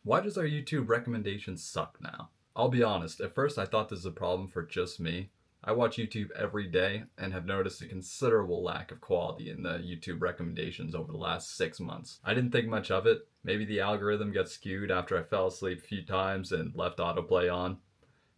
Why does our YouTube recommendations suck now? I'll be honest, at first I thought this was a problem for just me. I watch YouTube every day and have noticed a considerable lack of quality in the YouTube recommendations over the last 6 months. I didn't think much of it. Maybe the algorithm got skewed after I fell asleep a few times and left autoplay on.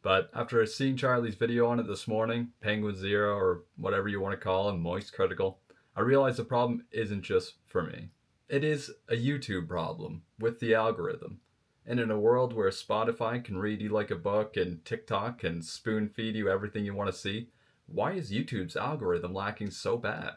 But after seeing Charlie's video on it this morning, Penguin Zero or whatever you want to call him, Moist Critical, I realized the problem isn't just for me. It is a YouTube problem with the algorithm. And in a world where Spotify can read you like a book and TikTok can spoon feed you everything you want to see, why is YouTube's algorithm lacking so bad?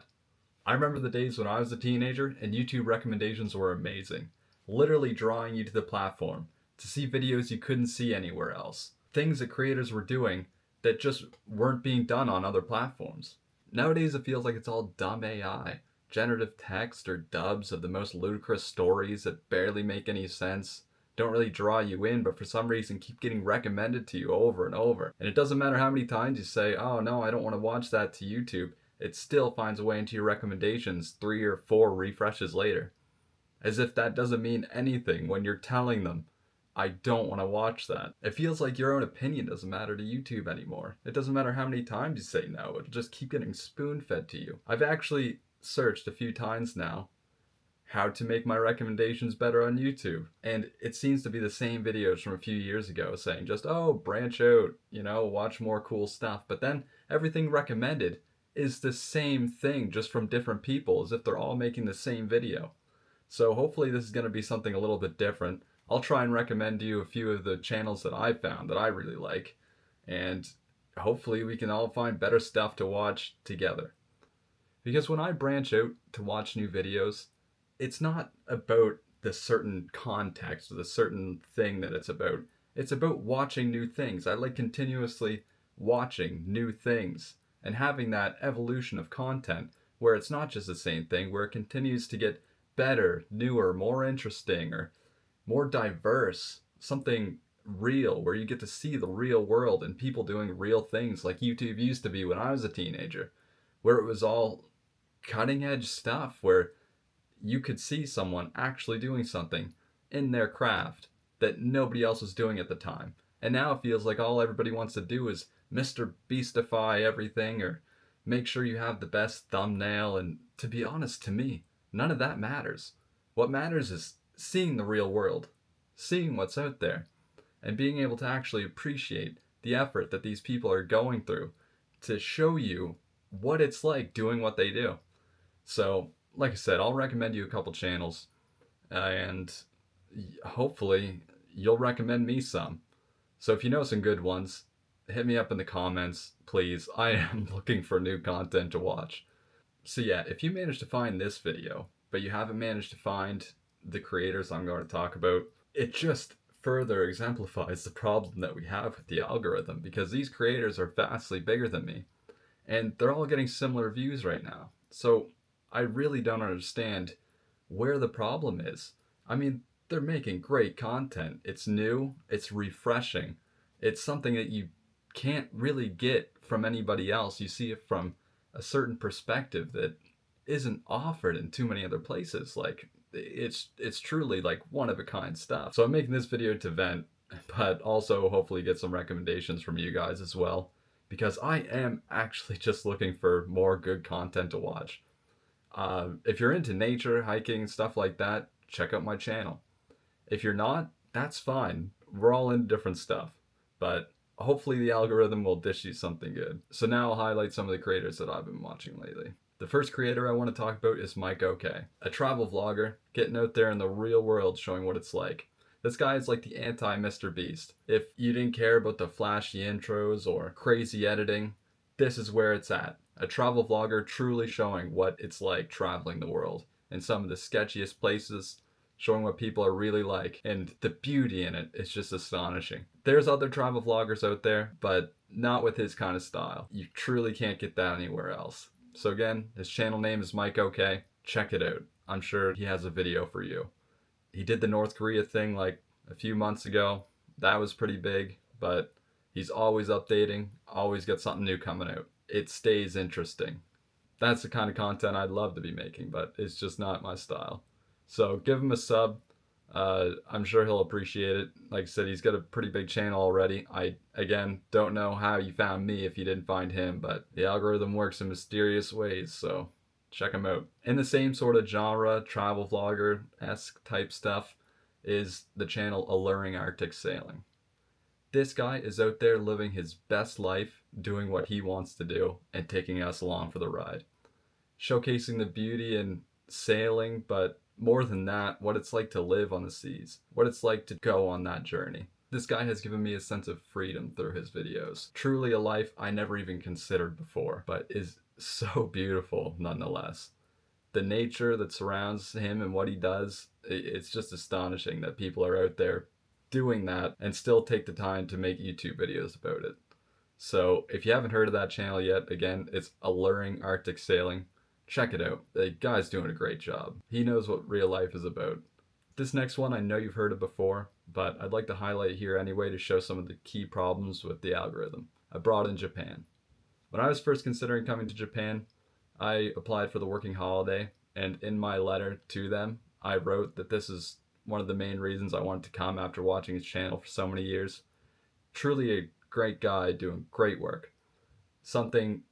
I remember the days when I was a teenager and YouTube recommendations were amazing, literally drawing you to the platform to see videos you couldn't see anywhere else. Things that creators were doing that just weren't being done on other platforms. Nowadays it feels like it's all dumb AI, generative text or dubs of the most ludicrous stories that barely make any sense, don't really draw you in, but for some reason keep getting recommended to you over and over. And it doesn't matter how many times you say, oh no, I don't want to watch that to YouTube, it still finds a way into your recommendations 3 or 4 refreshes later. As if that doesn't mean anything when you're telling them, I don't want to watch that. It feels like your own opinion doesn't matter to YouTube anymore. It doesn't matter how many times you say no, it'll just keep getting spoon-fed to you. I've actually searched a few times now how to make my recommendations better on YouTube. And it seems to be the same videos from a few years ago saying just, oh, branch out, watch more cool stuff. But then everything recommended is the same thing, just from different people, as if they're all making the same video. So hopefully this is going to be something a little bit different. I'll try and recommend to you a few of the channels that I've found that I really like. And hopefully we can all find better stuff to watch together. Because when I branch out to watch new videos, it's not about the certain context or the certain thing that it's about. It's about watching new things. I like continuously watching new things and having that evolution of content where it's not just the same thing, where it continues to get better, newer, more interesting, or more diverse, something real, where you get to see the real world and people doing real things like YouTube used to be when I was a teenager, where it was all cutting edge stuff, where you could see someone actually doing something in their craft that nobody else was doing at the time. And now it feels like all everybody wants to do is Mr. Beastify everything or make sure you have the best thumbnail. And to be honest, to me, none of that matters. What matters is seeing the real world, seeing what's out there, and being able to actually appreciate the effort that these people are going through to show you what it's like doing what they do. So, like I said, I'll recommend you a couple channels, and hopefully you'll recommend me some. So if you know some good ones, hit me up in the comments, please. I am looking for new content to watch. So yeah, if you managed to find this video, but you haven't managed to find the creators I'm going to talk about, it just further exemplifies the problem that we have with the algorithm, because these creators are vastly bigger than me, and they're all getting similar views right now. So I really don't understand where the problem is. I mean, they're making great content. It's new, it's refreshing. It's something that you can't really get from anybody else. You see it from a certain perspective that isn't offered in too many other places. Like, it's truly like one of a kind stuff. So I'm making this video to vent, but also hopefully get some recommendations from you guys as well, because I am actually just looking for more good content to watch. If you're into nature, hiking, stuff like that, check out my channel. If you're not, that's fine. We're all into different stuff. But hopefully the algorithm will dish you something good. So now I'll highlight some of the creators that I've been watching lately. The first creator I want to talk about is Mike OK, a travel vlogger getting out there in the real world showing what it's like. This guy is like the anti-Mr. Beast. If you didn't care about the flashy intros or crazy editing, this is where it's at. A travel vlogger truly showing what it's like traveling the world in some of the sketchiest places, showing what people are really like, and the beauty in it is just astonishing. There's other travel vloggers out there, but not with his kind of style. You truly can't get that anywhere else. So again, his channel name is Mike OK. Check it out. I'm sure he has a video for you. He did the North Korea thing like a few months ago. That was pretty big, but he's always updating, always got something new coming out. It stays interesting. That's the kind of content I'd love to be making, but it's just not my style. So give him a sub. I'm sure he'll appreciate it. Like I said, he's got a pretty big channel already. I, again, don't know how you found me if you didn't find him, but the algorithm works in mysterious ways, so check him out. In the same sort of genre, travel vlogger-esque type stuff, is the channel Alluring Arctic Sailing. This guy is out there living his best life, doing what he wants to do, and taking us along for the ride. Showcasing the beauty in sailing, but more than that, what it's like to live on the seas, what it's like to go on that journey. This guy has given me a sense of freedom through his videos. Truly a life I never even considered before, but is so beautiful nonetheless. The nature that surrounds him and what he does, it's just astonishing that people are out there doing that and still take the time to make YouTube videos about it. So if you haven't heard of that channel yet, again, it's Alluring Arctic Sailing. Check it out. The guy's doing a great job. He knows what real life is about. This next one I know you've heard of before, but I'd like to highlight here anyway to show some of the key problems with the algorithm. Abroad in Japan. When I was first considering coming to Japan, I applied for the working holiday, and in my letter to them, I wrote that this is one of the main reasons I wanted to come after watching his channel for so many years. Truly a great guy doing great work. Something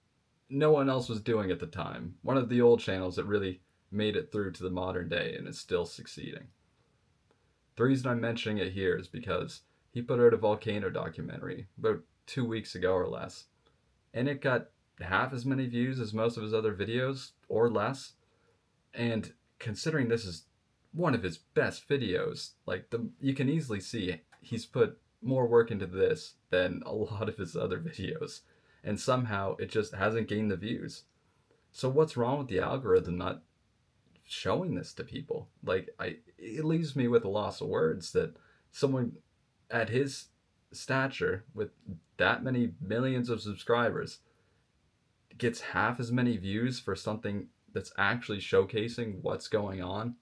no one else was doing at the time. One of the old channels that really made it through to the modern day and is still succeeding. The reason I'm mentioning it here is because he put out a volcano documentary about 2 weeks ago or less, and it got half as many views as most of his other videos, or less. And considering this is one of his best videos, you can easily see he's put more work into this than a lot of his other videos, and somehow it just hasn't gained the views. So what's wrong with the algorithm not showing this to people? It leaves me with a loss of words that someone at his stature with that many millions of subscribers gets half as many views for something that's actually showcasing what's going on,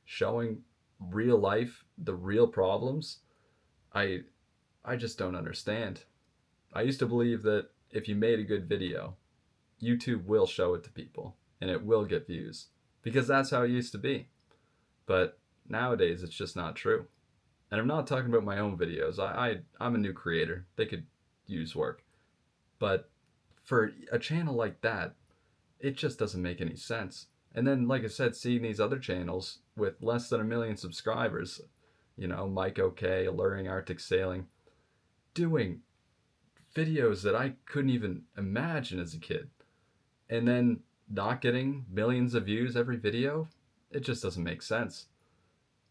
showing real life, the real problems. I just don't understand. I used to believe that if you made a good video, YouTube will show it to people and it will get views, because that's how it used to be. But nowadays it's just not true. And I'm not talking about my own videos. I'm a new creator. They could use work. But for a channel like that, it just doesn't make any sense. And then, like I said, seeing these other channels with less than 1 million subscribers, Mike OK, Alluring Arctic Sailing, doing videos that I couldn't even imagine as a kid, and then not getting millions of views every video, it just doesn't make sense.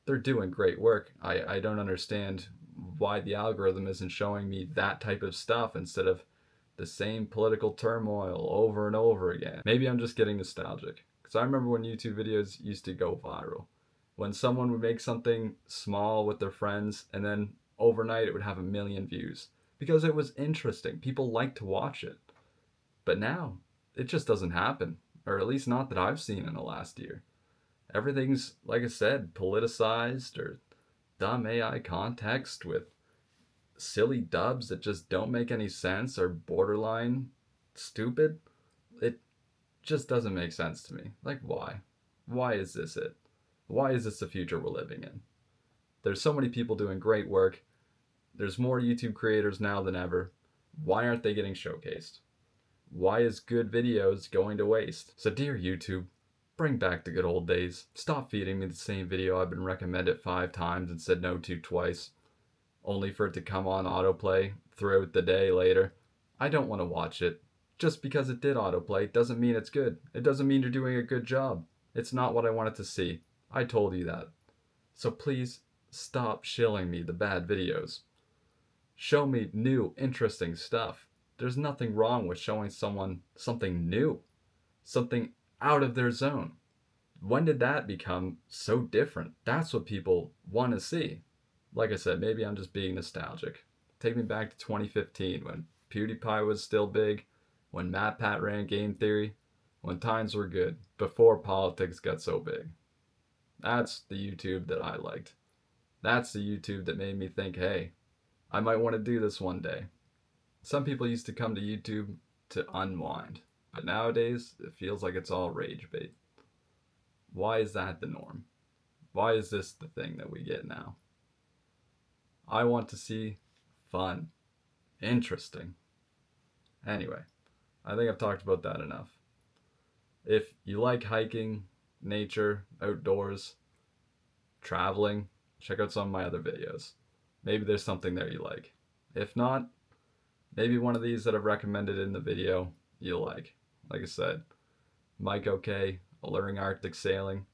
They're doing great work. I don't understand why the algorithm isn't showing me that type of stuff instead of the same political turmoil over and over again. Maybe I'm just getting nostalgic, because I remember when YouTube videos used to go viral. When someone would make something small with their friends, and then overnight it would have 1 million views, because it was interesting. People liked to watch it. But now, it just doesn't happen, or at least not that I've seen in the last year. Everything's, like I said, politicized or dumb AI context with silly dubs that just don't make any sense or borderline stupid. It just doesn't make sense to me. Why? Why is this it? Why is this the future we're living in? There's so many people doing great work. There's more YouTube creators now than ever. Why aren't they getting showcased? Why is good videos going to waste? So dear YouTube, bring back the good old days. Stop feeding me the same video I've been recommended 5 times and said no to twice, only for it to come on autoplay throughout the day later. I don't want to watch it. Just because it did autoplay doesn't mean it's good. It doesn't mean you're doing a good job. It's not what I wanted to see. I told you that. So please stop shilling me the bad videos. Show me new, interesting stuff. There's nothing wrong with showing someone something new, something out of their zone. When did that become so different? That's what people want to see. Like I said, maybe I'm just being nostalgic. Take me back to 2015 when PewDiePie was still big, when MatPat ran Game Theory, when times were good, before politics got so big. That's the YouTube that I liked. That's the YouTube that made me think, hey, I might want to do this one day. Some people used to come to YouTube to unwind, but nowadays it feels like it's all rage bait. Why is that the norm? Why is this the thing that we get now? I want to see fun, interesting. Anyway, I think I've talked about that enough. If you like hiking, nature, outdoors, traveling, check out some of my other videos. Maybe there's something there you like. If not, maybe one of these that I've recommended in the video you'll like. Like I said, Mike OK, Alluring Arctic Sailing.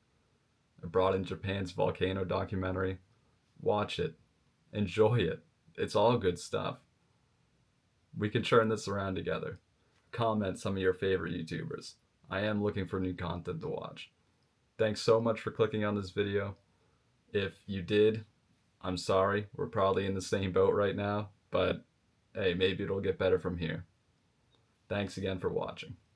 I brought in Japan's volcano documentary. Watch it. Enjoy it. It's all good stuff. We can turn this around together. Comment some of your favorite YouTubers. I am looking for new content to watch. Thanks so much for clicking on this video. If you did, I'm sorry. We're probably in the same boat right now, but hey, maybe it'll get better from here. Thanks again for watching.